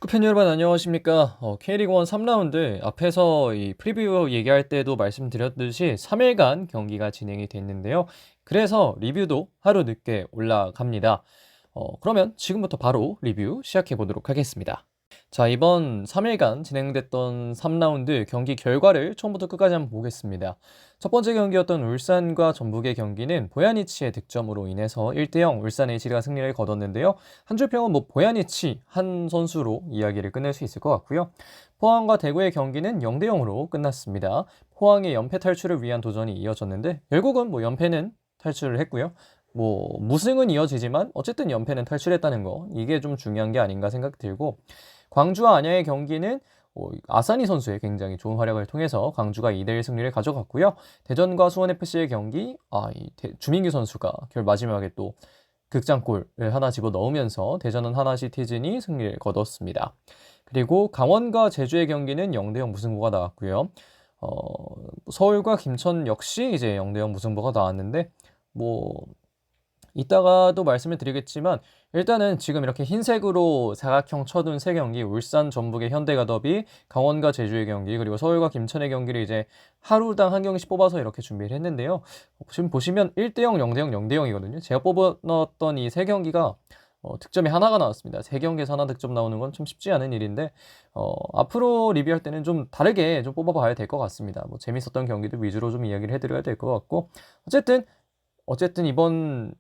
팬 여러분 안녕하십니까? K리그1 3라운드 앞에서 이 프리뷰 얘기할 때도 말씀드렸듯이 3일간 경기가 진행이 됐는데요. 그래서 리뷰도 하루 늦게 올라갑니다. 그러면 지금부터 바로 리뷰 시작해 보도록 하겠습니다. 자, 이번 3일간 진행됐던 3라운드 경기 결과를 처음부터 끝까지 한번 보겠습니다. 첫 번째 경기였던 울산과 전북의 경기는 보야니치의 득점으로 인해서 1대0 울산 HD가 승리를 거뒀는데요. 한 줄 평은 보야니치 한 선수로 이야기를 끝낼 수 있을 것 같고요. 포항과 대구의 경기는 0대0으로 끝났습니다. 포항의 연패 탈출을 위한 도전이 이어졌는데 결국은 연패는 탈출을 했고요. 무승은 이어지지만 어쨌든 연패는 탈출했다는 거, 이게 좀 중요한 게 아닌가 생각 들고, 광주와 안양의 경기는 아사니 선수의 굉장히 좋은 활약을 통해서 광주가 2대1 승리를 가져갔고요. 대전과 수원FC의 경기, 주민규 선수가 마지막에 또 극장골을 하나 집어넣으면서 대전은 하나시티즌이 승리를 거뒀습니다. 그리고 강원과 제주의 경기는 0대0 무승부가 나왔고요. 서울과 김천 역시 이제 0대0 무승부가 나왔는데, 이따가도 말씀을 드리겠지만 일단은 지금 이렇게 흰색으로 사각형 쳐둔 세 경기, 울산, 전북의 현대가 더비, 강원과 제주의 경기, 그리고 서울과 김천의 경기를 이제 하루당 한 경기씩 뽑아서 이렇게 준비를 했는데요. 지금 보시면 1대0, 0대0, 0대0이거든요. 제가 뽑아놨던 이 세 경기가 득점이 하나가 나왔습니다. 세 경기에서 하나 득점 나오는 건 좀 쉽지 않은 일인데, 앞으로 리뷰할 때는 좀 다르게 좀 뽑아봐야 될 것 같습니다. 재밌었던 경기도 위주로 좀 이야기를 해드려야 될 것 같고, 어쨌든 이번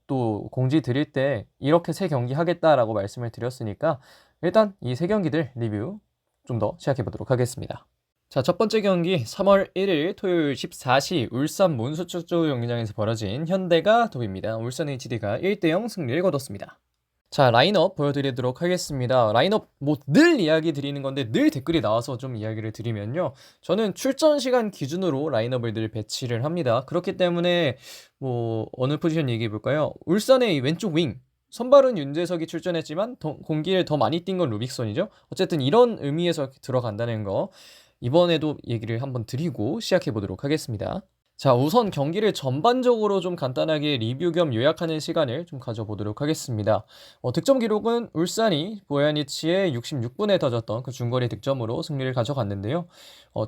또 공지 드릴 때 이렇게 세 경기 하겠다라고 말씀을 드렸으니까 일단 이 세 경기들 리뷰 좀 더 시작해 보도록 하겠습니다. 자, 첫 번째 경기 3월 1일 토요일 14시 울산 몬스터축구 경기장에서 벌어진 현대가 더비입니다. 울산 HD가 1대0 승리를 거뒀습니다. 자, 라인업 보여드리도록 하겠습니다. 라인업 늘 이야기 드리는 건데 늘 댓글이 나와서 좀 이야기를 드리면요, 저는 출전 시간 기준으로 라인업을 늘 배치를 합니다. 그렇기 때문에 어느 포지션 얘기해 볼까요? 울산의 이 왼쪽 윙 선발은 윤재석이 출전했지만 공기를 더 많이 뛴 건 루빅손이죠. 어쨌든 이런 의미에서 들어간다는 거 이번에도 얘기를 한번 드리고 시작해 보도록 하겠습니다. 자, 우선 경기를 전반적으로 좀 간단하게 리뷰 겸 요약하는 시간을 좀 가져보도록 하겠습니다. 득점 기록은 울산이 보야니치의 66분에 터졌던 그 중거리 득점으로 승리를 가져갔는데요.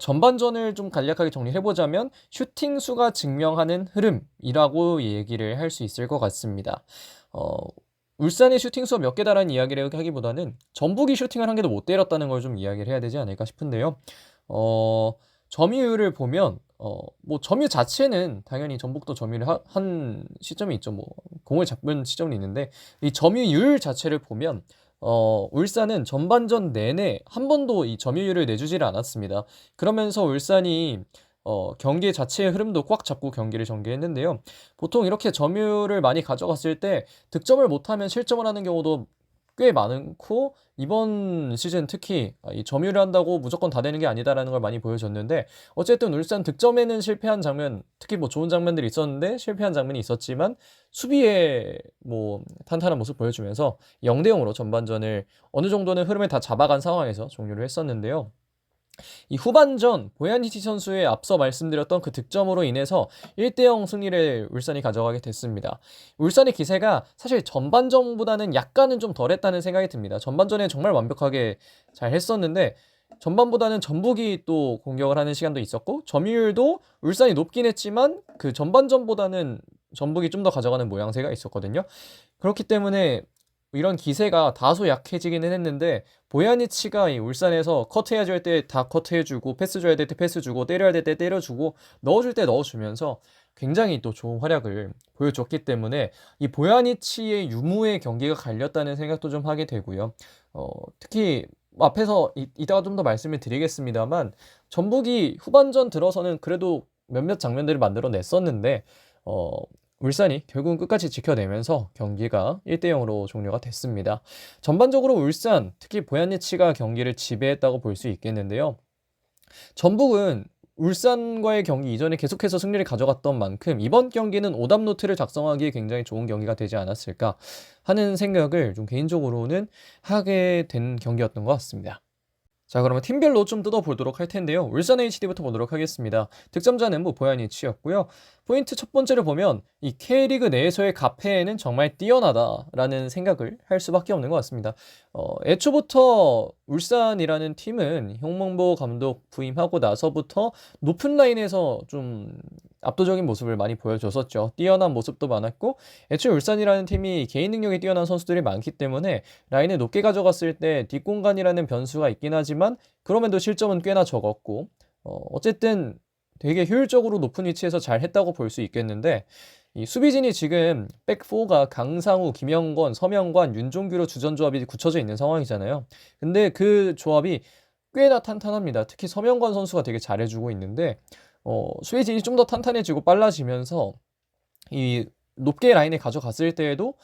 전반전을 좀 간략하게 정리해보자면 슈팅 수가 증명하는 흐름이라고 얘기를 할 수 있을 것 같습니다. 울산의 슈팅 수가 몇 개 달하는 이야기를 하기보다는 전북이 슈팅을 한 개도 못 때렸다는 걸 좀 이야기를 해야 되지 않을까 싶은데요. 점유율을 보면 점유 자체는 당연히 전북도 점유를 한 시점이 있죠. 공을 잡은 시점이 있는데 이 점유율 자체를 보면 울산은 전반전 내내 한 번도 이 점유율을 내주지를 않았습니다. 그러면서 울산이 경기 자체의 흐름도 꽉 잡고 경기를 전개했는데요. 보통 이렇게 점유율을 많이 가져갔을 때 득점을 못하면 실점을 하는 경우도 꽤 많고, 이번 시즌 특히 이 점유를 한다고 무조건 다 되는 게 아니다라는 걸 많이 보여줬는데, 어쨌든 울산 득점에는 실패한 장면, 특히 좋은 장면들이 있었는데 실패한 장면이 있었지만 수비에 탄탄한 모습 보여주면서 0대0으로 전반전을 어느 정도는 흐름을 다 잡아간 상황에서 종료를 했었는데요. 이 후반전 보야니치 선수의 앞서 말씀드렸던 그 득점으로 인해서 1대0 승리를 울산이 가져가게 됐습니다. 울산의 기세가 사실 전반전보다는 약간은 좀 덜했다는 생각이 듭니다. 전반전에 정말 완벽하게 잘 했었는데 전반보다는 전북이 또 공격을 하는 시간도 있었고, 점유율도 울산이 높긴 했지만 그 전반전보다는 전북이 좀 더 가져가는 모양새가 있었거든요. 그렇기 때문에 이런 기세가 다소 약해지기는 했는데, 보야니치가 이 울산에서 커트해줄 때 다 커트해주고, 패스 줘야 될 때 패스 주고, 때려야 될 때 때려주고, 넣어줄 때 넣어주면서 굉장히 또 좋은 활약을 보여줬기 때문에 이 보야니치의 유무의 경기가 갈렸다는 생각도 좀 하게 되고요. 특히 앞에서 이따가 좀 더 말씀을 드리겠습니다만, 전북이 후반전 들어서는 그래도 몇몇 장면들을 만들어냈었는데 울산이 결국은 끝까지 지켜내면서 경기가 1대0으로 종료가 됐습니다. 전반적으로 울산, 특히 보야니치가 경기를 지배했다고 볼 수 있겠는데요. 전북은 울산과의 경기 이전에 계속해서 승리를 가져갔던 만큼 이번 경기는 오답 노트를 작성하기에 굉장히 좋은 경기가 되지 않았을까 하는 생각을 좀 개인적으로는 하게 된 경기였던 것 같습니다. 자, 그러면 팀별로 좀 뜯어보도록 할 텐데요. 울산 HD부터 보도록 하겠습니다. 득점자는 보야니치였고요. 포인트 첫 번째를 보면 이 K리그 내에서의 가패는 정말 뛰어나다라는 생각을 할 수밖에 없는 것 같습니다. 애초부터 울산이라는 팀은 홍명보 감독 부임하고 나서부터 높은 라인에서 좀 압도적인 모습을 많이 보여줬었죠. 뛰어난 모습도 많았고, 애초에 울산이라는 팀이 개인 능력이 뛰어난 선수들이 많기 때문에 라인을 높게 가져갔을 때 뒷공간이라는 변수가 있긴 하지만 그럼에도 실점은 꽤나 적었고, 어쨌든 되게 효율적으로 높은 위치에서 잘 했다고 볼 수 있겠는데, 이 수비진이 지금 백4가 강상우, 김영권, 서명관, 윤종규로 주전 조합이 굳혀져 있는 상황이잖아요. 근데 그 조합이 꽤나 탄탄합니다. 특히 서명관 선수가 되게 잘해주고 있는데, 수비진이 좀 더 탄탄해지고 빨라지면서 이 높게 라인에 가져갔을 때에도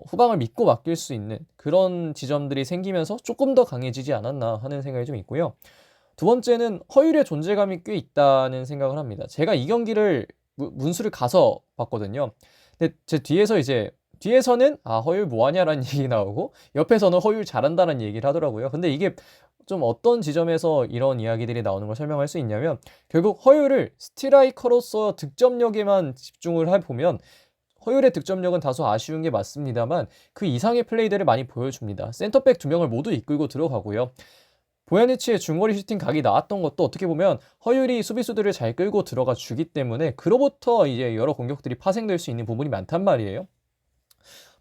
후방을 믿고 맡길 수 있는 그런 지점들이 생기면서 조금 더 강해지지 않았나 하는 생각이 좀 있고요. 두 번째는 허율의 존재감이 꽤 있다는 생각을 합니다. 제가 이 경기를 문수를 가서 봤거든요. 근데 제 뒤에서는 허율 뭐하냐라는 얘기 나오고 옆에서는 허율 잘한다는 얘기를 하더라고요. 근데 이게 좀 어떤 지점에서 이런 이야기들이 나오는 걸 설명할 수 있냐면, 결국 허율을 스트라이커로서 득점력에만 집중을 해보면 허율의 득점력은 다소 아쉬운 게 맞습니다만 그 이상의 플레이들을 많이 보여줍니다. 센터백 2명을 모두 이끌고 들어가고요. 보야니치의 중거리 슈팅 각이 나왔던 것도 어떻게 보면 허율이 수비수들을 잘 끌고 들어가 주기 때문에 그로부터 이제 여러 공격들이 파생될 수 있는 부분이 많단 말이에요.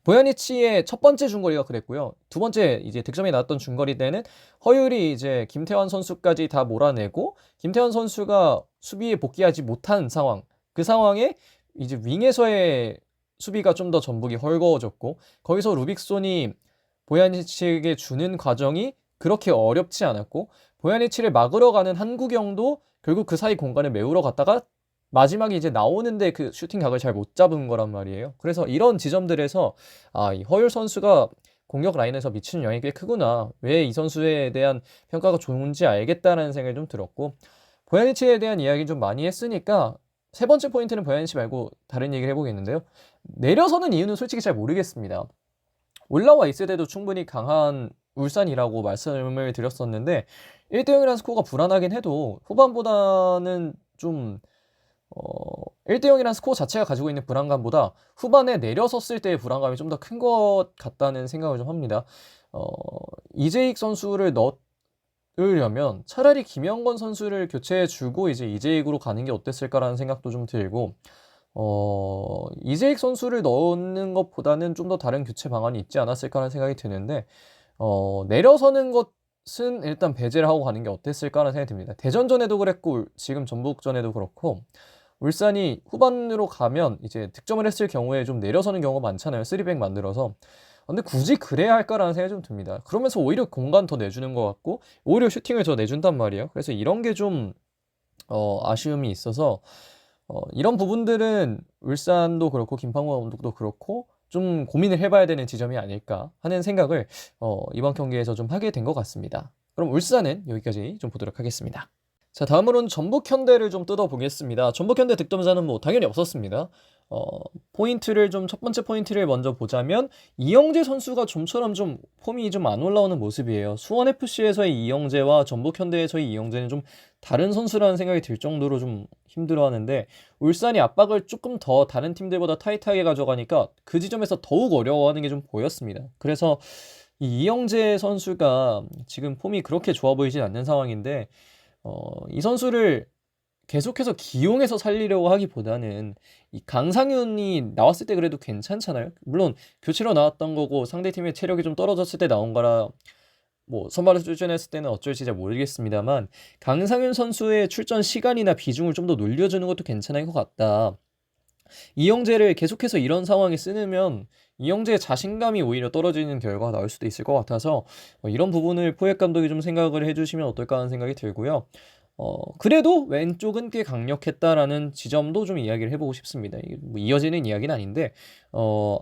보야니치의 첫 번째 중거리가 그랬고요. 두 번째 이제 득점이 나왔던 중거리 때는 허율이 이제 김태환 선수까지 다 몰아내고 김태환 선수가 수비에 복귀하지 못한 상황. 그 상황에 이제 윙에서의 수비가 좀 더 전북이 헐거워졌고, 거기서 루빅손이 보야니치에게 주는 과정이 그렇게 어렵지 않았고, 보야니치를 막으러 가는 한국영도 결국 그 사이 공간을 메우러 갔다가 마지막에 이제 나오는데 그 슈팅 각을 잘 못 잡은 거란 말이에요. 그래서 이런 지점들에서 이 허율 선수가 공격 라인에서 미치는 영향이 꽤 크구나, 왜 이 선수에 대한 평가가 좋은지 알겠다라는 생각이 좀 들었고, 보야니치에 대한 이야기 좀 많이 했으니까 세 번째 포인트는 보야니치 말고 다른 얘기를 해보겠는데요. 내려서는 이유는 솔직히 잘 모르겠습니다. 올라와 있을 때도 충분히 강한 울산이라고 말씀을 드렸었는데 1대0이라는 스코어가 불안하긴 해도 후반보다는 좀 1대0이라는 스코어 자체가 가지고 있는 불안감보다 후반에 내려섰을 때의 불안감이 좀 더 큰 것 같다는 생각을 좀 합니다. 이재익 선수를 넣으려면 차라리 김영건 선수를 교체해주고 이제 이재익으로 가는 게 어땠을까라는 생각도 좀 들고, 이재익 선수를 넣는 것보다는 좀 더 다른 교체 방안이 있지 않았을까라는 생각이 드는데, 내려서는 것은 일단 배제를 하고 가는 게 어땠을까라는 생각이 듭니다. 대전전에도 그랬고 지금 전북전에도 그렇고 울산이 후반으로 가면 이제 득점을 했을 경우에 좀 내려서는 경우가 많잖아요. 3백 만들어서. 근데 굳이 그래야 할까라는 생각이 좀 듭니다. 그러면서 오히려 공간 더 내주는 것 같고 오히려 슈팅을 더 내준단 말이에요. 그래서 이런 게 좀 아쉬움이 있어서 이런 부분들은 울산도 그렇고 김판국 감독도 그렇고 좀 고민을 해봐야 되는 지점이 아닐까 하는 생각을 이번 경기에서 좀 하게 된 것 같습니다. 그럼 울산은 여기까지 좀 보도록 하겠습니다. 자, 다음으로는 전북현대를 좀 뜯어보겠습니다. 전북현대 득점자는 뭐 당연히 없었습니다. 포인트를 좀 첫 번째 포인트를 먼저 보자면 이영재 선수가 좀처럼 좀 폼이 좀 안 올라오는 모습이에요. 수원FC에서의 이영재와 전북현대에서의 이영재는 좀 다른 선수라는 생각이 들 정도로 좀 힘들어하는데, 울산이 압박을 조금 더 다른 팀들보다 타이트하게 가져가니까 그 지점에서 더욱 어려워하는 게 좀 보였습니다. 그래서 이 이영재 선수가 지금 폼이 그렇게 좋아 보이진 않는 상황인데, 이 선수를 계속해서 기용해서 살리려고 하기보다는 이 강상윤이 나왔을 때 그래도 괜찮잖아요. 물론 교체로 나왔던 거고 상대팀의 체력이 좀 떨어졌을 때 나온 거라 뭐 선발로 출전했을 때는 어쩔지 잘 모르겠습니다만, 강상윤 선수의 출전 시간이나 비중을 좀 더 늘려주는 것도 괜찮을 것 같다. 이영재를 계속해서 이런 상황에 쓰면 이영재의 자신감이 오히려 떨어지는 결과가 나올 수도 있을 것 같아서 이런 부분을 포획 감독이 좀 생각을 해주시면 어떨까 하는 생각이 들고요. 그래도 왼쪽은 꽤 강력했다라는 지점도 좀 이야기를 해보고 싶습니다. 이게 뭐 이어지는 이야기는 아닌데,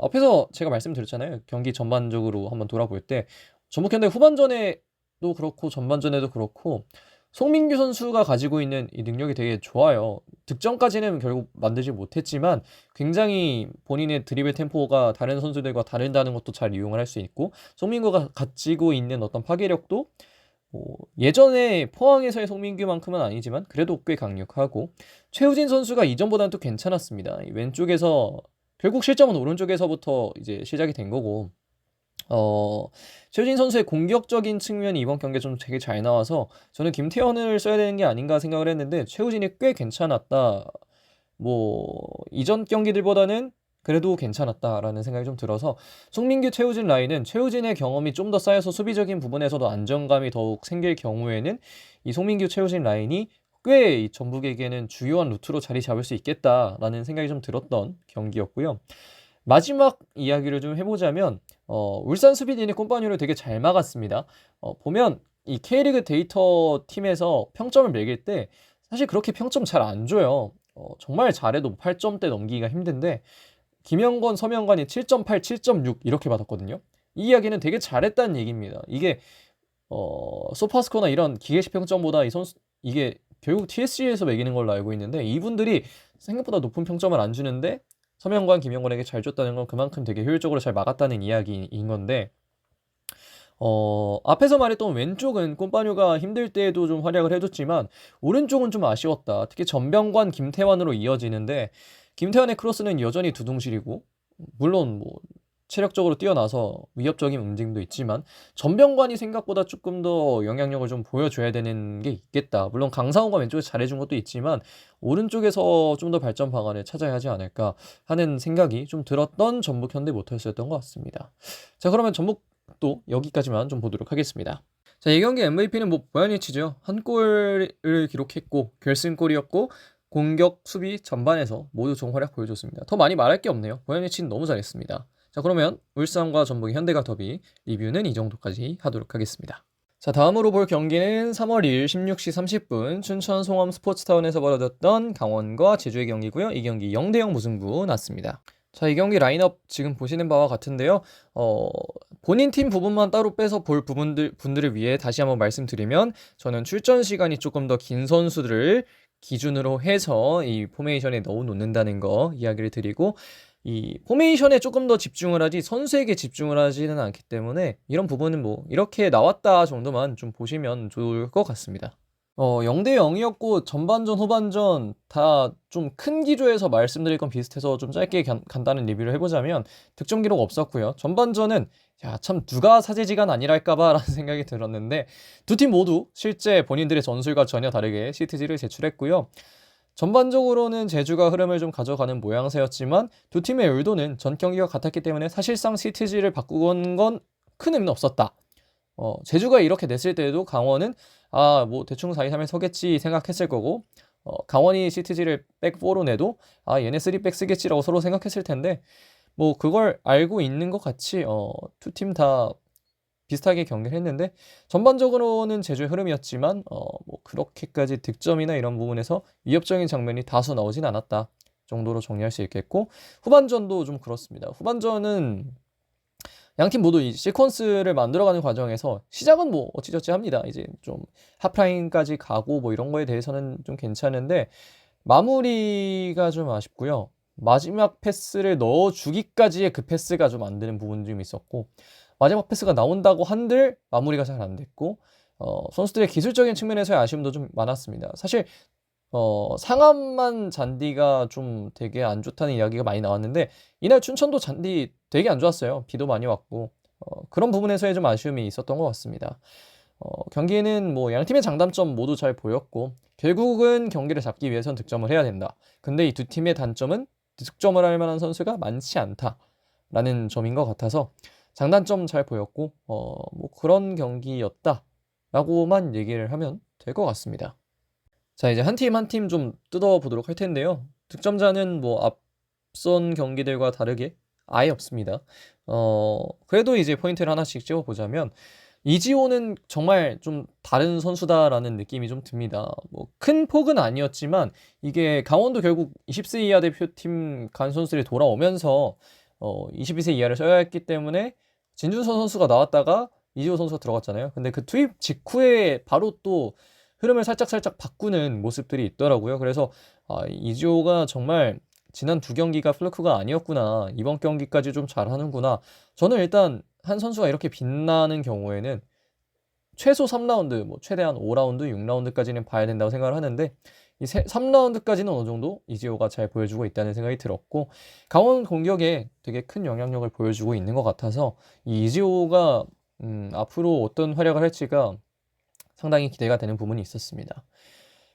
앞에서 제가 말씀드렸잖아요. 경기 전반적으로 한번 돌아볼 때 전북현대 후반전에도 그렇고 전반전에도 그렇고 송민규 선수가 가지고 있는 이 능력이 되게 좋아요. 득점까지는 결국 만들지 못했지만 굉장히 본인의 드리블 템포가 다른 선수들과 다르다는 것도 잘 이용을 할 수 있고, 송민구가 가지고 있는 어떤 파괴력도 뭐 예전에 포항에서의 송민규만큼은 아니지만 그래도 꽤 강력하고, 최우진 선수가 이전보다는 또 괜찮았습니다. 이 왼쪽에서 결국 실점은 오른쪽에서부터 이제 시작이 된 거고, 어, 최우진 선수의 공격적인 측면이 이번 경기에 좀 되게 잘 나와서 저는 김태현을 써야 되는 게 아닌가 생각을 했는데 최우진이 꽤 괜찮았다. 뭐 이전 경기들보다는 그래도 괜찮았다라는 생각이 좀 들어서, 송민규, 최우진 라인은 최우진의 경험이 좀 더 쌓여서 수비적인 부분에서도 안정감이 더욱 생길 경우에는 이 송민규, 최우진 라인이 꽤 이 전북에게는 주요한 루트로 자리 잡을 수 있겠다라는 생각이 좀 들었던 경기였고요. 마지막 이야기를 좀 해보자면 울산 수비진이 꼼파뉴를 되게 잘 막았습니다. 보면 이 K리그 데이터 팀에서 평점을 매길 때 사실 그렇게 평점 잘 안 줘요. 정말 잘해도 8점대 넘기기가 힘든데 김영건, 서명관이 7.8, 7.6 이렇게 받았거든요. 이 이야기는 되게 잘했다는 얘기입니다. 이게 소파스코나 이런 기계식 평점보다 이 선수 이게 결국 TSG에서 매기는 걸로 알고 있는데 이분들이 생각보다 높은 평점을 안 주는데 서명관, 김영건에게 잘 줬다는 건 그만큼 되게 효율적으로 잘 막았다는 이야기인 건데, 앞에서 말했던 왼쪽은 꼼파뉴가 힘들 때에도 좀 활약을 해줬지만 오른쪽은 좀 아쉬웠다. 특히 전병관, 김태환으로 이어지는데 김태환의 크로스는 여전히 두둥실이고, 물론 뭐 체력적으로 뛰어나서 위협적인 움직임도 있지만 전병관이 생각보다 조금 더 영향력을 좀 보여줘야 되는 게 있겠다. 물론 강상호가 왼쪽에서 잘해준 것도 있지만 오른쪽에서 좀 더 발전 방안을 찾아야 하지 않을까 하는 생각이 좀 들었던 전북 현대 모터스였던 것 같습니다. 자, 그러면 전북도 여기까지만 좀 보도록 하겠습니다. 자, 이 경기 MVP는 뭐 보야니치죠. 한 골을 기록했고 결승골이었고 공격, 수비 전반에서 모두 좋은 활약 보여줬습니다. 더 많이 말할 게 없네요. 보야니치는 너무 잘했습니다. 자, 그러면 울산과 전북의 현대가 더비 리뷰는 이 정도까지 하도록 하겠습니다. 자, 다음으로 볼 경기는 3월 2일 16시 30분 춘천 송암 스포츠타운에서 벌어졌던 강원과 제주의 경기고요. 이 경기 0대0 무승부 났습니다. 자, 이 경기 라인업 지금 보시는 바와 같은데요. 본인 팀 부분만 따로 빼서 볼 분들을 위해 다시 한번 말씀드리면, 저는 출전 시간이 조금 더 긴 선수들을 기준으로 해서 이 포메이션에 넣어 놓는다는 거 이야기를 드리고, 이 포메이션에 조금 더 집중을 하지 선수에게 집중을 하지는 않기 때문에 이런 부분은 뭐 이렇게 나왔다 정도만 좀 보시면 좋을 것 같습니다. 0대 0이었고 전반전 후반전 다 좀 큰 기조에서 말씀드릴 건 비슷해서 좀 짧게 간단한 리뷰를 해보자면, 득점 기록 없었고요. 전반전은 참 누가 사제지간 아니랄까봐 라는 생각이 들었는데 두 팀 모두 실제 본인들의 전술과 전혀 다르게 시트지를 제출했고요. 전반적으로는 제주가 흐름을 좀 가져가는 모양새였지만 두 팀의 의도는 전 경기와 같았기 때문에 사실상 시트지를 바꾸건 건 큰 의미는 없었다. 제주가 이렇게 냈을 때도 강원은 뭐 대충 4-2-3에 서겠지 생각했을 거고, 강원이 시트지를 백4로 내도 얘네 3백 쓰겠지라고 서로 생각했을 텐데, 뭐 그걸 알고 있는 것 같이 두 팀 다 비슷하게 경기를 했는데 전반적으로는 제주의 흐름이었지만 뭐 그렇게까지 득점이나 이런 부분에서 위협적인 장면이 다수 나오진 않았다 정도로 정리할 수 있겠고, 후반전도 좀 그렇습니다. 후반전은 양팀 모두 이 시퀀스를 만들어가는 과정에서 시작은 뭐 어찌저찌 합니다. 이제 좀 하프라인까지 가고 뭐 이런 거에 대해서는 좀 괜찮은데 마무리가 좀 아쉽고요. 마지막 패스를 넣어주기까지의 그 패스가 좀 안 되는 부분이 좀 있었고, 마지막 패스가 나온다고 한들 마무리가 잘 안 됐고, 선수들의 기술적인 측면에서의 아쉬움도 좀 많았습니다. 사실 상암만 잔디가 좀 되게 안 좋다는 이야기가 많이 나왔는데 이날 춘천도 잔디 되게 안 좋았어요. 비도 많이 왔고 그런 부분에서의 좀 아쉬움이 있었던 것 같습니다. 경기는 뭐 양팀의 장단점 모두 잘 보였고 결국은 경기를 잡기 위해선 득점을 해야 된다. 근데 이 두 팀의 단점은 득점을 할 만한 선수가 많지 않다라는 점인 것 같아서 장단점 잘 보였고 뭐 그런 경기였다라고만 얘기를 하면 될 것 같습니다. 자, 이제 한 팀 한 팀 좀 뜯어보도록 할 텐데요. 득점자는 뭐 앞선 경기들과 다르게 아예 없습니다. 그래도 이제 포인트를 하나씩 찍어보자면 이지호는 정말 좀 다른 선수다라는 느낌이 좀 듭니다. 뭐 큰 폭은 아니었지만 이게 강원도 결국 20세 이하 대표팀 간 선수들이 돌아오면서 22세 이하를 써야 했기 때문에 진준서 선수가 나왔다가 이지호 선수가 들어갔잖아요. 근데 그 투입 직후에 바로 또 흐름을 살짝 바꾸는 모습들이 있더라고요. 그래서 이지호가 정말 지난 두 경기가 플루크가 아니었구나, 이번 경기까지 좀 잘하는구나. 저는 일단 한 선수가 이렇게 빛나는 경우에는 최소 3라운드, 뭐 최대한 5라운드, 6라운드까지는 봐야 된다고 생각을 하는데, 3라운드까지는 어느 정도 이지호가 잘 보여주고 있다는 생각이 들었고, 강원 공격에 되게 큰 영향력을 보여주고 있는 것 같아서 이 이지호가 앞으로 어떤 활약을 할지가 상당히 기대가 되는 부분이 있었습니다.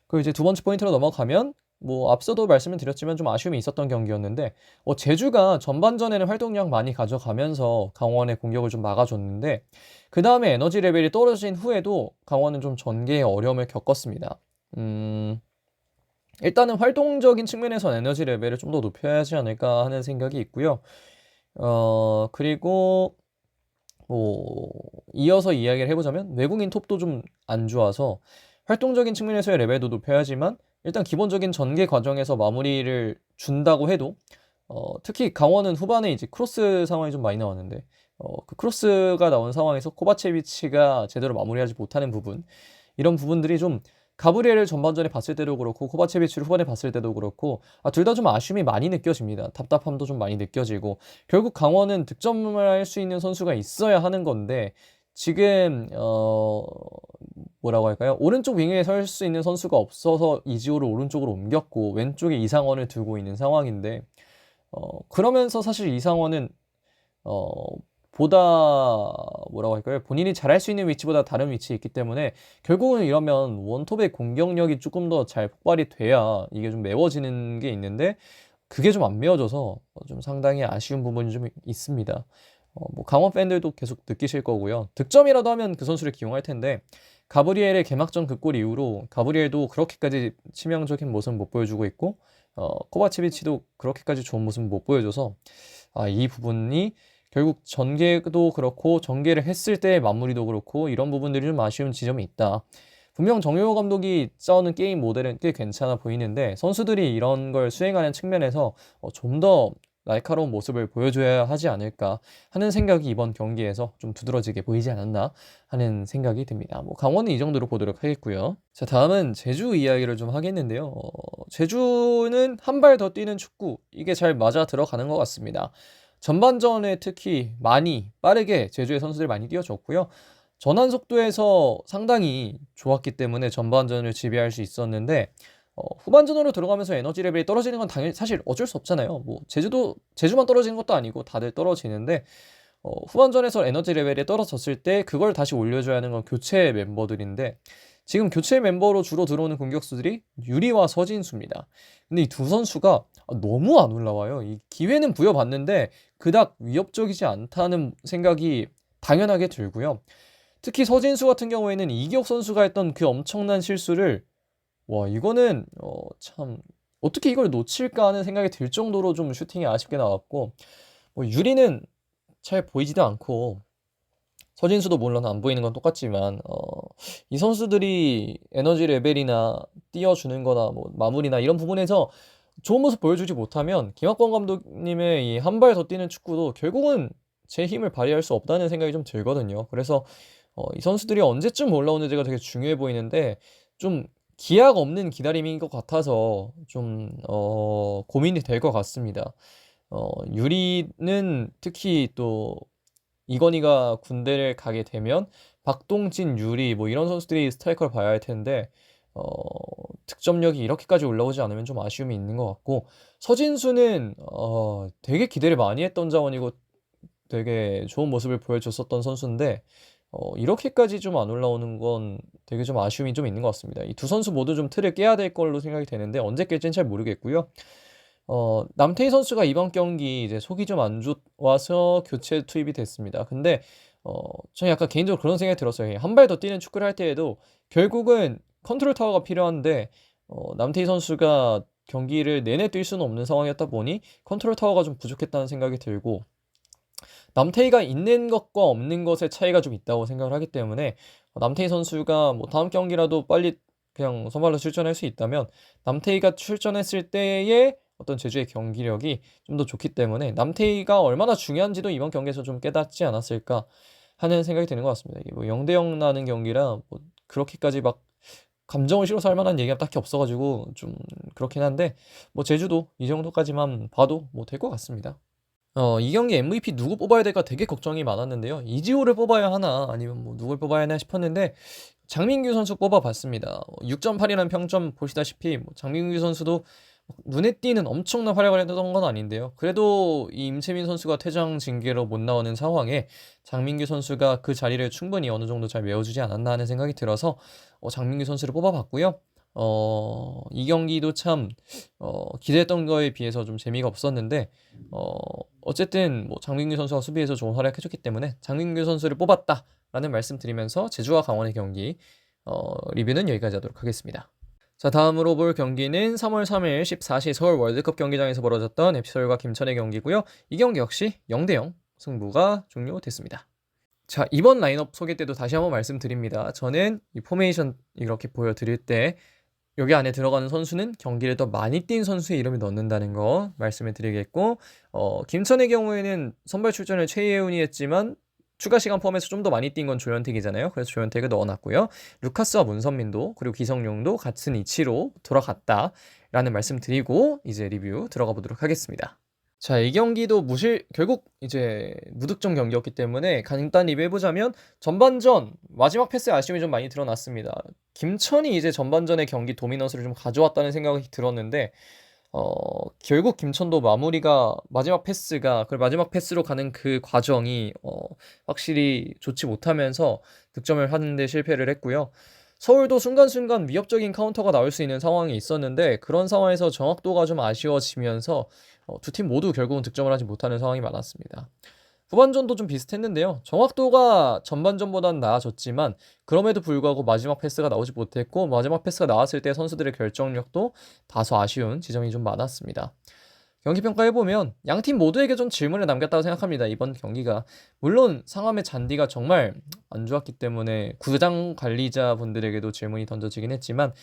그리고 이제 두 번째 포인트로 넘어가면, 뭐 앞서도 말씀을 드렸지만 좀 아쉬움이 있었던 경기였는데, 제주가 전반전에는 활동량 많이 가져가면서 강원의 공격을 좀 막아줬는데, 그 다음에 에너지 레벨이 떨어진 후에도 강원은 좀 전개에 어려움을 겪었습니다. 일단은 활동적인 측면에서 에너지 레벨을 좀 더 높여야 하지 않을까 하는 생각이 있고요. 그리고 뭐 이어서 이야기를 해보자면, 외국인 톱도 좀 안 좋아서 활동적인 측면에서의 레벨도 높여야지만, 일단 기본적인 전개 과정에서 마무리를 준다고 해도, 특히 강원은 후반에 이제 크로스 상황이 좀 많이 나왔는데, 그 크로스가 나온 상황에서 코바체비치가 제대로 마무리하지 못하는 부분, 이런 부분들이 좀, 가브리엘을 전반전에 봤을 때도 그렇고 코바체비치를 후반에 봤을 때도 그렇고, 둘 다 좀 아쉬움이 많이 느껴집니다. 답답함도 좀 많이 느껴지고, 결국 강원은 득점을 할 수 있는 선수가 있어야 하는 건데, 지금 뭐라고 할까요? 오른쪽 윙에 설 수 있는 선수가 없어서 이지호를 오른쪽으로 옮겼고, 왼쪽에 이상원을 두고 있는 상황인데, 그러면서 사실 이상원은 어, 보다 뭐라고 할까요? 본인이 잘할 수 있는 위치보다 다른 위치에 있기 때문에, 결국은 이러면 원톱의 공격력이 조금 더 잘 폭발이 돼야 이게 좀 메워지는 게 있는데, 그게 좀 안 메워져서 좀 상당히 아쉬운 부분이 좀 있습니다. 뭐 강원 팬들도 계속 느끼실 거고요. 득점이라도 하면 그 선수를 기용할 텐데, 가브리엘의 개막전 그 골 이후로 가브리엘도 그렇게까지 치명적인 모습 못 보여주고 있고, 코바체비치도 그렇게까지 좋은 모습 못 보여줘서, 이 부분이 결국 전개도 그렇고 전개를 했을 때의 마무리도 그렇고, 이런 부분들이 좀 아쉬운 지점이 있다. 분명 정효호 감독이 짜오는 게임 모델은 꽤 괜찮아 보이는데, 선수들이 이런 걸 수행하는 측면에서 좀 더 날카로운 모습을 보여줘야 하지 않을까 하는 생각이 이번 경기에서 좀 두드러지게 보이지 않았나 하는 생각이 듭니다. 뭐 강원은 이 정도로 보도록 하겠고요. 자, 다음은 제주 이야기를 좀 하겠는데요. 제주는 한 발 더 뛰는 축구, 이게 잘 맞아 들어가는 것 같습니다. 전반전에 특히 많이 빠르게 제주의 선수들이 많이 뛰어줬고요. 전환 속도에서 상당히 좋았기 때문에 전반전을 지배할 수 있었는데, 후반전으로 들어가면서 에너지 레벨이 떨어지는 건 당연히 사실 어쩔 수 없잖아요. 뭐 제주만 떨어지는 것도 아니고 다들 떨어지는데, 후반전에서 에너지 레벨이 떨어졌을 때 그걸 다시 올려줘야 하는 건 교체 멤버들인데, 지금 교체 멤버로 주로 들어오는 공격수들이 유리와 서진수입니다. 근데 이 두 선수가 너무 안 올라와요. 이 기회는 부여받는데 그닥 위협적이지 않다는 생각이 당연하게 들고요. 특히 서진수 같은 경우에는 이기혁 선수가 했던 그 엄청난 실수를, 와, 이거는 참 어떻게 이걸 놓칠까 하는 생각이 들 정도로 좀 슈팅이 아쉽게 나왔고, 뭐 유리는 잘 보이지도 않고 서진수도 물론 안 보이는 건 똑같지만, 이 선수들이 에너지 레벨이나 띄워주는 거나 뭐 마무리나 이런 부분에서 좋은 모습 보여주지 못하면, 김학권 감독님의 이 한 발 더 뛰는 축구도 결국은 제 힘을 발휘할 수 없다는 생각이 좀 들거든요. 그래서 이 선수들이 언제쯤 올라오는지가 되게 중요해 보이는데, 좀 기약 없는 기다림인 것 같아서 좀 고민이 될 것 같습니다. 유리는 특히 또 이건희가 군대를 가게 되면 박동진, 유리 뭐 이런 선수들이 스트라이커를 봐야 할 텐데, 어, 득점력이 이렇게까지 올라오지 않으면 좀 아쉬움이 있는 것 같고, 서진수는 되게 기대를 많이 했던 자원이고 되게 좋은 모습을 보여줬었던 선수인데, 이렇게까지 좀 안 올라오는 건 되게 좀 아쉬움이 좀 있는 것 같습니다. 이 두 선수 모두 좀 틀을 깨야 될 걸로 생각이 되는데, 언제 깰지는 잘 모르겠고요. 남태희 선수가 이번 경기 이제 속이 좀 안 좋아서 교체 투입이 됐습니다. 근데 저는 약간 개인적으로 그런 생각이 들었어요. 한 발 더 뛰는 축구를 할 때에도 결국은 컨트롤 타워가 필요한데, 남태희 선수가 경기를 내내 뛸 수는 없는 상황이었다 보니 컨트롤 타워가 좀 부족했다는 생각이 들고, 남태희가 있는 것과 없는 것의 차이가 좀 있다고 생각을 하기 때문에, 남태희 선수가 뭐 다음 경기라도 빨리 그냥 선발로 출전할 수 있다면, 남태희가 출전했을 때의 어떤 제주의 경기력이 좀 더 좋기 때문에 남태희가 얼마나 중요한지도 이번 경기에서 좀 깨닫지 않았을까 하는 생각이 드는 것 같습니다. 이게 뭐 0대0 나는 경기라 뭐 그렇게까지 막 감정을 실어서 할 만한 얘기가 딱히 없어가지고 좀 그렇긴 한데, 뭐 제주도 이 정도까지만 봐도 뭐 될 것 같습니다. 이 경기 MVP 누구 뽑아야 될까 되게 걱정이 많았는데요. 이지호를 뽑아야 하나 아니면 뭐 누굴 뽑아야 하나 싶었는데 장민규 선수 뽑아봤습니다. 6.8이라는 평점 보시다시피 뭐 장민규 선수도 눈에 띄는 엄청난 활약을 했던 건 아닌데요. 그래도 이 임채민 선수가 퇴장 징계로 못 나오는 상황에 장민규 선수가 그 자리를 충분히 어느 정도 잘 메워주지 않았나 하는 생각이 들어서 장민규 선수를 뽑아봤고요. 이 경기도 참 기대했던 거에 비해서 좀 재미가 없었는데 어쨌든 뭐 장민규 선수가 수비에서 좋은 활약해줬기 때문에 장민규 선수를 뽑았다라는 말씀 드리면서 제주와 강원의 경기 리뷰는 여기까지 하도록 하겠습니다. 자, 다음으로 볼 경기는 3월 3일 14시 서울 월드컵 경기장에서 벌어졌던 FC서울과 김천의 경기고요. 이 경기 역시 0대0 승부가 종료됐습니다. 자, 이번 라인업 소개 때도 다시 한번 말씀드립니다. 저는 이 포메이션 이렇게 보여드릴 때 여기 안에 들어가는 선수는 경기를 더 많이 뛴 선수의 이름을 넣는다는 거 말씀을 드리겠고 김천의 경우에는 선발 출전을 최예훈이 했지만 추가 시간 포함해서 좀 더 많이 뛴 건 조현택이잖아요. 그래서 조현택을 넣어놨고요. 루카스와 문선민도 그리고 기성용도 같은 위치로 돌아갔다라는 말씀 드리고 이제 리뷰 들어가 보도록 하겠습니다. 자, 이 경기도 결국 이제 무득점 경기였기 때문에 간단히 리뷰해보자면 전반전 마지막 패스에 아쉬움이 좀 많이 드러났습니다. 김천이 이제 전반전의 경기 도미넌스를 좀 가져왔다는 생각이 들었는데 결국 김천도 마무리가 마지막 패스로 가는 그 과정이 확실히 좋지 못하면서 득점을 하는데 실패를 했고요. 서울도 순간순간 위협적인 카운터가 나올 수 있는 상황이 있었는데 그런 상황에서 정확도가 좀 아쉬워지면서 두 팀 모두 결국은 득점을 하지 못하는 상황이 많았습니다. 후반전도 좀 비슷했는데요. 정확도가 전반전보다는 나아졌지만 그럼에도 불구하고 마지막 패스가 나오지 못했고 마지막 패스가 나왔을 때 선수들의 결정력도 다소 아쉬운 지점이 좀 많았습니다. 경기 평가해보면 양팀 모두에게 좀 질문을 남겼다고 생각합니다. 이번 경기가. 물론 상암의 잔디가 정말 안 좋았기 때문에 구장 관리자분들에게도 질문이 던져지긴 했지만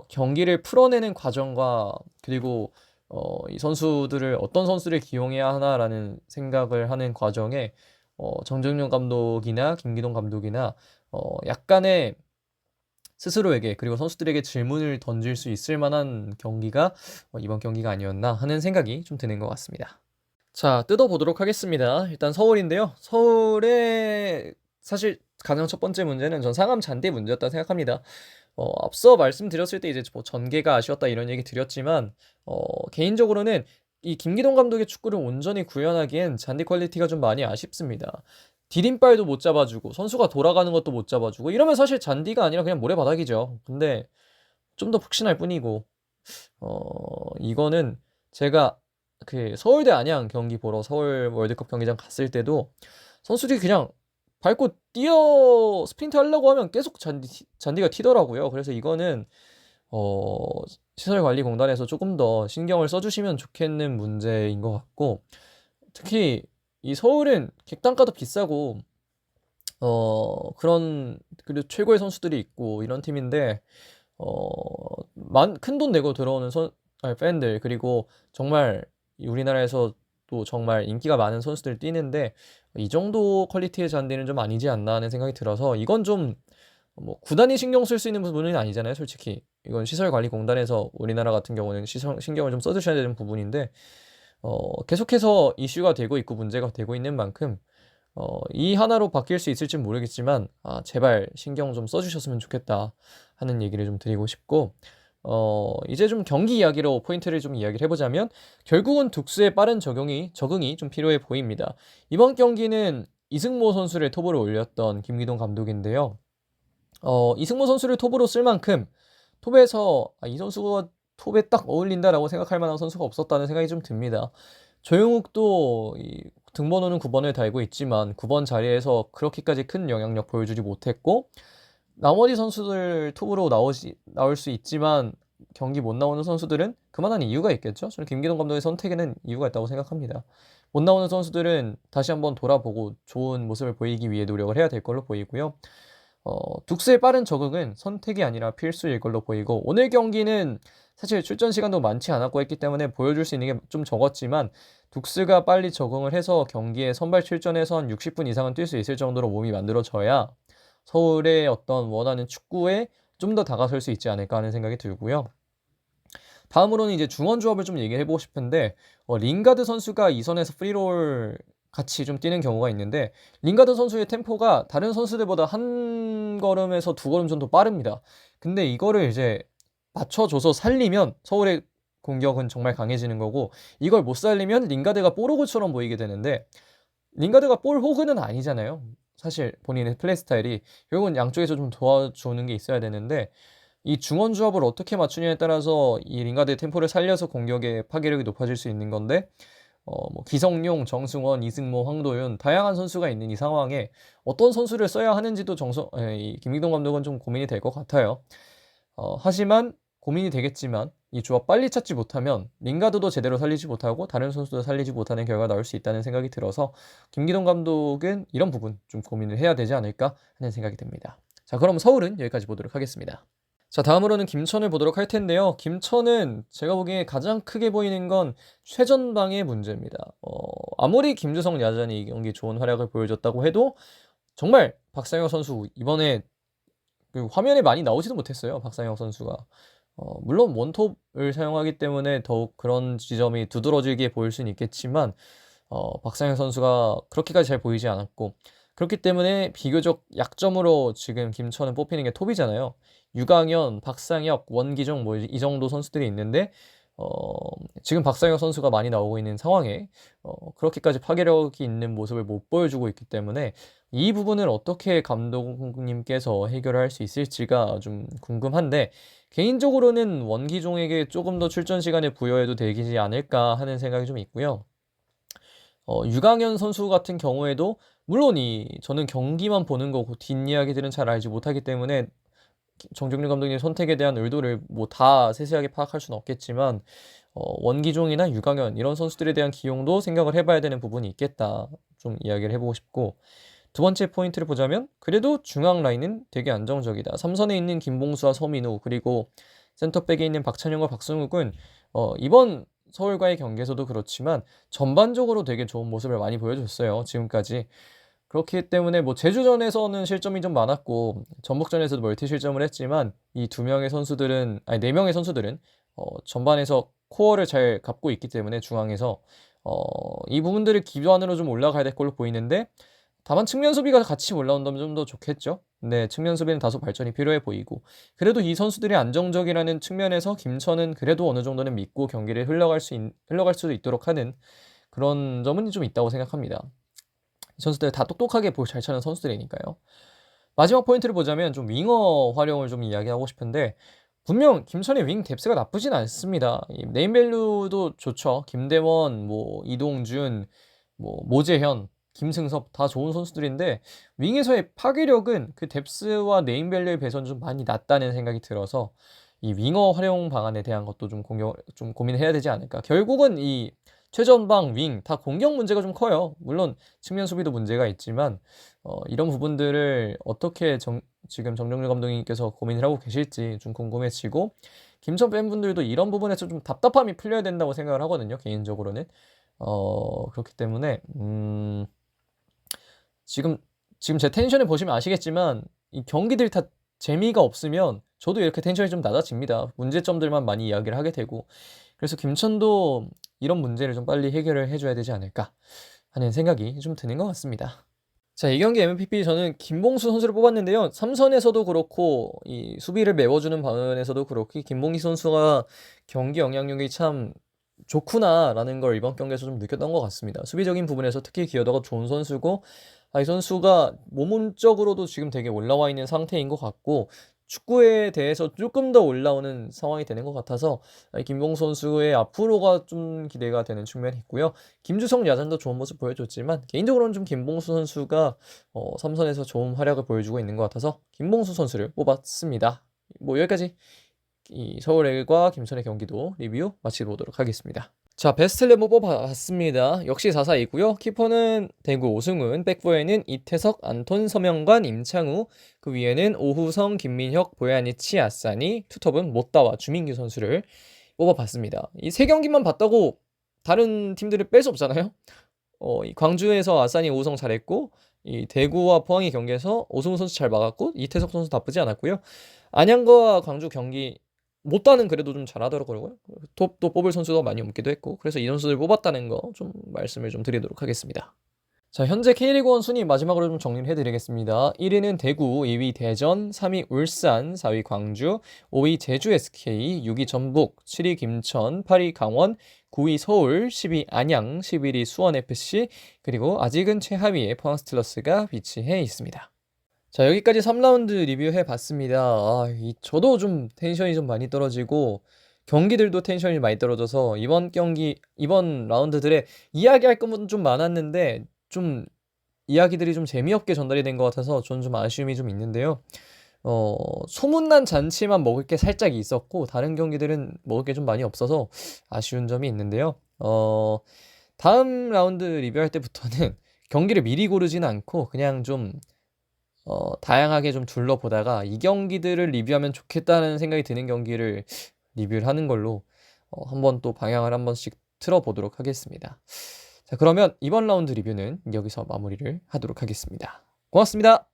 경기를 풀어내는 과정과 그리고 이 선수들을 어떤 선수를 기용해야 하나라는 생각을 하는 과정에 정정용 감독이나 김기동 감독이나 약간의 스스로에게 그리고 선수들에게 질문을 던질 수 있을 만한 경기가 이번 경기가 아니었나 하는 생각이 좀 드는 것 같습니다. 자, 뜯어보도록 하겠습니다. 일단 서울인데요. 서울의 사실 가장 첫 번째 문제는 전 상암 잔디 문제였다 생각합니다. 앞서 말씀드렸을 때 이제 뭐 전개가 아쉬웠다 이런 얘기 드렸지만 개인적으로는 이 김기동 감독의 축구를 온전히 구현하기엔 잔디 퀄리티가 좀 많이 아쉽습니다. 디딤발도 못 잡아주고 선수가 돌아가는 것도 못 잡아주고 이러면 사실 잔디가 아니라 그냥 모래바닥이죠. 근데 좀 더 푹신할 뿐이고 이거는 제가 그 서울대 안양 경기 보러 서울 월드컵 경기장 갔을 때도 선수들이 그냥 밟고 뛰어 스프린트 하려고 하면 계속 잔디가 튀더라고요. 그래서 이거는 시설관리공단에서 조금 더 신경을 써주시면 좋겠는 문제인 것 같고 특히 이 서울은 객단가도 비싸고 그리고 최고의 선수들이 있고 이런 팀인데 큰 돈 내고 들어오는 팬들 그리고 정말 우리나라에서 또 정말 인기가 많은 선수들 뛰는데 이 정도 퀄리티의 잔디는 좀 아니지 않나 하는 생각이 들어서 이건 좀 뭐 구단이 신경 쓸 수 있는 부분은 아니잖아요, 솔직히. 이건 시설관리공단에서 우리나라 같은 경우는 신경을 좀 써주셔야 되는 부분인데 계속해서 이슈가 되고 있고 문제가 되고 있는 만큼 이 하나로 바뀔 수 있을지 모르겠지만 제발 신경 좀 써주셨으면 좋겠다 하는 얘기를 좀 드리고 싶고 이제 좀 경기 이야기로 포인트를 좀 이야기를 해보자면 결국은 둑스의 빠른 적응이 좀 필요해 보입니다. 이번 경기는 이승모 선수를 톱으로 올렸던 김기동 감독인데요. 이승모 선수를 톱으로 쓸 만큼 톱에서 이 선수가 톱에 딱 어울린다라고 생각할 만한 선수가 없었다는 생각이 좀 듭니다. 조용욱도 등번호는 9번을 달고 있지만 9번 자리에서 그렇게까지 큰 영향력 보여주지 못했고 나머지 선수들 톱으로 나올 수 있지만 경기 못 나오는 선수들은 그만한 이유가 있겠죠. 저는 김기동 감독의 선택에는 이유가 있다고 생각합니다. 못 나오는 선수들은 다시 한번 돌아보고 좋은 모습을 보이기 위해 노력을 해야 될 걸로 보이고요. 둑스의 빠른 적응은 선택이 아니라 필수일 걸로 보이고 오늘 경기는 사실 출전 시간도 많지 않았고 했기 때문에 보여줄 수 있는 게 좀 적었지만 둑스가 빨리 적응을 해서 경기에 선발 출전해서 한 60분 이상은 뛸 수 있을 정도로 몸이 만들어져야 서울의 어떤 원하는 축구에 좀 더 다가설 수 있지 않을까 하는 생각이 들고요. 다음으로는 이제 중원 조합을 좀 얘기해 보고 싶은데 링가드 선수가 이 선에서 프리롤 같이 좀 뛰는 경우가 있는데 링가드 선수의 템포가 다른 선수들보다 한 걸음에서 두 걸음 정도 빠릅니다. 근데 이거를 이제 맞춰줘서 살리면 서울의 공격은 정말 강해지는 거고 이걸 못 살리면 링가드가 뽀로그처럼 보이게 되는데 링가드가 볼 호그는 아니잖아요. 사실 본인의 플레이 스타일이 결국은 양쪽에서 좀 도와주는 게 있어야 되는데 이 중원 조합을 어떻게 맞추냐에 따라서 이 링가드의 템포를 살려서 공격의 파괴력이 높아질 수 있는 건데 뭐 기성용, 정승원, 이승모, 황도윤 다양한 선수가 있는 이 상황에 어떤 선수를 써야 하는지도 이 김기동 감독은 좀 고민이 될 것 같아요. 하지만 고민이 되겠지만 이 조합 빨리 찾지 못하면 링가드도 제대로 살리지 못하고 다른 선수도 살리지 못하는 결과가 나올 수 있다는 생각이 들어서 김기동 감독은 이런 부분 좀 고민을 해야 되지 않을까 하는 생각이 듭니다. 자, 그럼 서울은 여기까지 보도록 하겠습니다. 자, 다음으로는 김천을 보도록 할 텐데요. 김천은 제가 보기에 가장 크게 보이는 건 최전방의 문제입니다. 아무리 김주성 야전이 이 경기 좋은 활약을 보여줬다고 해도 정말 박상혁 선수 이번에 그 화면에 많이 나오지도 못했어요. 박상혁 선수가. 물론 원톱을 사용하기 때문에 더욱 그런 지점이 두드러지게 보일 수는 있겠지만 박상혁 선수가 그렇게까지 잘 보이지 않았고 그렇기 때문에 비교적 약점으로 지금 김천은 뽑히는 게 톱이잖아요. 유강현, 박상혁, 원기종 뭐 이 정도 선수들이 있는데 지금 박상혁 선수가 많이 나오고 있는 상황에 그렇게까지 파괴력이 있는 모습을 못 보여주고 있기 때문에 이 부분을 어떻게 감독님께서 해결할 수 있을지가 좀 궁금한데 개인적으로는 원기종에게 조금 더 출전 시간을 부여해도 되지 않을까 하는 생각이 좀 있고요. 유강현 선수 같은 경우에도 물론 저는 경기만 보는 거고 뒷이야기들은 잘 알지 못하기 때문에 정종윤 감독님의 선택에 대한 의도를 뭐 다 세세하게 파악할 수는 없겠지만 원기종이나 유강현 이런 선수들에 대한 기용도 생각을 해봐야 되는 부분이 있겠다 좀 이야기를 해보고 싶고 두 번째 포인트를 보자면 그래도 중앙 라인은 되게 안정적이다. 3선에 있는 김봉수와 서민우 그리고 센터백에 있는 박찬영과 박승욱은 이번 서울과의 경기에서도 그렇지만 전반적으로 되게 좋은 모습을 많이 보여줬어요. 지금까지. 그렇기 때문에 뭐 제주전에서는 실점이 좀 많았고 전북전에서도 멀티 실점을 했지만 이 네 명의 선수들은 전반에서 코어를 잘 갖고 있기 때문에 중앙에서 이 부분들을 기반으로 좀 올라가야 될 걸로 보이는데 다만 측면 수비가 같이 올라온다면 좀 더 좋겠죠. 근데 측면 수비는 다소 발전이 필요해 보이고 그래도 이 선수들이 안정적이라는 측면에서 김천은 그래도 어느 정도는 믿고 경기를 흘러갈 수도 있도록 하는 그런 점은 좀 있다고 생각합니다. 이 선수들 다 똑똑하게 볼 잘 차는 선수들이니까요. 마지막 포인트를 보자면 좀 윙어 활용을 좀 이야기하고 싶은데 분명 김천의 윙 뎁스가 나쁘진 않습니다. 네임밸류도 좋죠. 김대원, 뭐 이동준, 뭐 모재현, 김승섭 다 좋은 선수들인데 윙에서의 파괴력은 그 뎁스와 네임밸류의 배선 좀 많이 낮다는 생각이 들어서 이 윙어 활용 방안에 대한 것도 좀 고민해야 되지 않을까. 결국은 이 최전방, 윙 다 공격 문제가 좀 커요. 물론 측면 수비도 문제가 있지만 이런 부분들을 어떻게 지금 정정준 감독님께서 고민을 하고 계실지 좀 궁금해지고 김천 팬분들도 이런 부분에서 좀 답답함이 풀려야 된다고 생각을 하거든요. 개인적으로는 그렇기 때문에 지금 제 텐션을 보시면 아시겠지만 이 경기들이 다 재미가 없으면 저도 이렇게 텐션이 좀 낮아집니다. 문제점들만 많이 이야기를 하게 되고 그래서 김천도 이런 문제를 좀 빨리 해결을 해줘야 되지 않을까 하는 생각이 좀 드는 것 같습니다. 자, 이 경기 MVP 저는 김봉수 선수를 뽑았는데요. 3선에서도 그렇고 이 수비를 메워주는 방면에서도 그렇고 김봉기 선수가 경기 영향력이 참 좋구나라는 걸 이번 경기에서 좀 느꼈던 것 같습니다. 수비적인 부분에서 특히 기여도가 좋은 선수고 이 선수가 몸적으로도 지금 되게 올라와 있는 상태인 것 같고 축구에 대해서 조금 더 올라오는 상황이 되는 것 같아서 김봉수 선수의 앞으로가 좀 기대가 되는 측면이 있고요. 김주성 야전도 좋은 모습 보여줬지만 개인적으로는 좀 김봉수 선수가 3선에서 좋은 활약을 보여주고 있는 것 같아서 김봉수 선수를 뽑았습니다. 뭐 여기까지 이 서울과 김천의 경기도 리뷰 마치도록 하겠습니다. 자, 베스트 11 뽑아봤습니다. 역시 4-4-2고요. 키퍼는 대구 오승훈, 백포에는 이태석, 안톤, 서명관, 임창우, 그 위에는 오후성, 김민혁, 보야니치, 아싸니, 투톱은 못다와 주민규 선수를 뽑아봤습니다. 이 세 경기만 봤다고 다른 팀들을 뺄 수 없잖아요. 이 광주에서 아싸니, 오후성 잘했고 이 대구와 포항의 경기에서 오승훈 선수 잘 막았고 이태석 선수 나쁘지 않았고요. 안양과 광주 경기 못다는 그래도 좀 잘하더라고요. 톱도 뽑을 선수도 많이 없기도 했고 그래서 이 선수들 뽑았다는 거 좀 말씀을 좀 드리도록 하겠습니다. 자, 현재 K리그1 순위 마지막으로 좀 정리를 해드리겠습니다. 1위는 대구, 2위 대전, 3위 울산, 4위 광주, 5위 제주 SK, 6위 전북, 7위 김천, 8위 강원, 9위 서울, 10위 안양, 11위 수원FC, 그리고 아직은 최하위에 포항 스틸러스가 위치해 있습니다. 자, 여기까지 3라운드 리뷰해 봤습니다. 저도 좀 텐션이 좀 많이 떨어지고 경기들도 텐션이 많이 떨어져서 이번 라운드들에 이야기할 것은 좀 많았는데 좀 이야기들이 좀 재미없게 전달이 된 것 같아서 저는 좀 아쉬움이 좀 있는데요. 소문난 잔치만 먹을 게 살짝 있었고 다른 경기들은 먹을 게 좀 많이 없어서 아쉬운 점이 있는데요. 다음 라운드 리뷰할 때부터는 경기를 미리 고르지는 않고 그냥 좀 다양하게 좀 둘러보다가 이 경기들을 리뷰하면 좋겠다는 생각이 드는 경기를 리뷰를 하는 걸로 한번 또 방향을 한 번씩 틀어보도록 하겠습니다. 자, 그러면 이번 라운드 리뷰는 여기서 마무리를 하도록 하겠습니다. 고맙습니다.